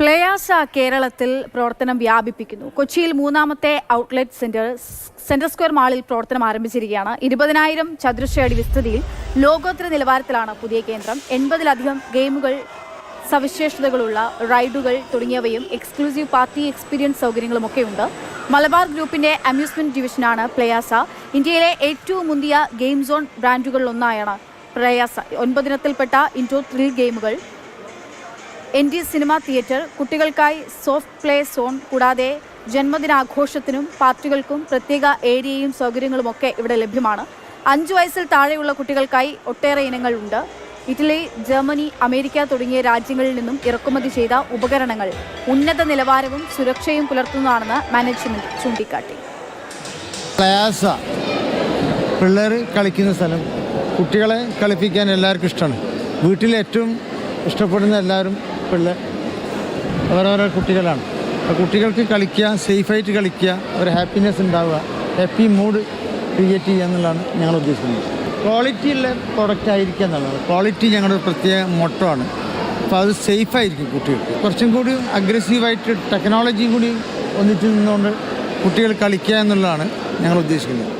പ്ലേയാസ കേരളത്തിൽ പ്രവർത്തനം വ്യാപിപ്പിക്കുന്നു. കൊച്ചിയിൽ മൂന്നാമത്തെ ഔട്ട്ലെറ്റ് സെൻട്രൽ സ്ക്വയർ മാളിൽ പ്രവർത്തനം ആരംഭിച്ചിരിക്കുകയാണ്. 20,000 ചതുരശ്ര അടി വിസ്തൃതിയിൽ ലോകോത്തര നിലവാരത്തിലാണ് പുതിയ കേന്ദ്രം. 80-ലധികം ഗെയിമുകൾ, സവിശേഷതകളുള്ള റൈഡുകൾ തുടങ്ങിയവയും എക്സ്ക്ലൂസീവ് പാർട്ടി എക്സ്പീരിയൻസ് സൗകര്യങ്ങളുമൊക്കെയുണ്ട്. മലബാർ ഗ്രൂപ്പിന്റെ അമ്യൂസ്മെന്റ് ഡിവിഷനാണ് പ്ലേയാസ. ഇന്ത്യയിലെ ഏറ്റവും മുന്തിയ ഗെയിം സോൺ ബ്രാൻഡുകളിലൊന്നായാണ് പ്ലേയാസ. 9 ഇനത്തിൽപ്പെട്ട ഇൻഡോർ ത്രിൽ ഗെയിമുകൾ, ND സിനിമ തിയേറ്റർ, കുട്ടികൾക്കായി സോഫ്റ്റ് പ്ലേ സോൺ, കൂടാതെ ജന്മദിനാഘോഷത്തിനും പാർട്ടികൾക്കും പ്രത്യേക ഏരിയയും സൗകര്യങ്ങളുമൊക്കെ ഇവിടെ ലഭ്യമാണ്. 5 വയസ്സിൽ താഴെയുള്ള കുട്ടികൾക്കായി ഒട്ടേറെ ഇനങ്ങളുണ്ട്. ഇറ്റലി, ജർമ്മനി, അമേരിക്ക തുടങ്ങിയ രാജ്യങ്ങളിൽ നിന്നും ഇറക്കുമതി ചെയ്ത ഉപകരണങ്ങൾ ഉന്നത നിലവാരവും സുരക്ഷയും പുലർത്തുന്നതാണെന്ന് മാനേജ്മെന്റ് ചൂണ്ടിക്കാട്ടി. പ്ലേയാസ പിള്ളേർ കളിക്കുന്ന സ്ഥലം, കുട്ടികളെ കളിപ്പിക്കാൻ എല്ലാവർക്കും ഇഷ്ടമാണ്. വീട്ടിൽ ഏറ്റവും ഇഷ്ടപ്പെടുന്ന എല്ലാവരും ഓരോരോ കുട്ടികളാണ്. അപ്പോൾ കുട്ടികൾക്ക് കളിക്കുക, സേഫായിട്ട് കളിക്കുക, ഒരു ഹാപ്പിനെസ് ഉണ്ടാവുക, ഹാപ്പി മൂഡ് ക്രിയേറ്റ് ചെയ്യുക എന്നുള്ളതാണ് ഞങ്ങൾ ഉദ്ദേശിക്കുന്നത്. ക്വാളിറ്റിയുള്ള പ്രൊഡക്റ്റ് ആയിരിക്കുക എന്നുള്ളതാണ്. ക്വാളിറ്റി ഞങ്ങളുടെ പ്രത്യേക മോട്ടോ ആണ്. അപ്പോൾ അത് സേഫായിരിക്കും കുട്ടികൾക്ക്. കുറച്ചും കൂടി അഗ്രസീവായിട്ട് ടെക്നോളജിയും കൂടി ഒന്നിച്ച് നിന്നുകൊണ്ട് കുട്ടികൾ കളിക്കുക എന്നുള്ളതാണ് ഞങ്ങൾ ഉദ്ദേശിക്കുന്നത്.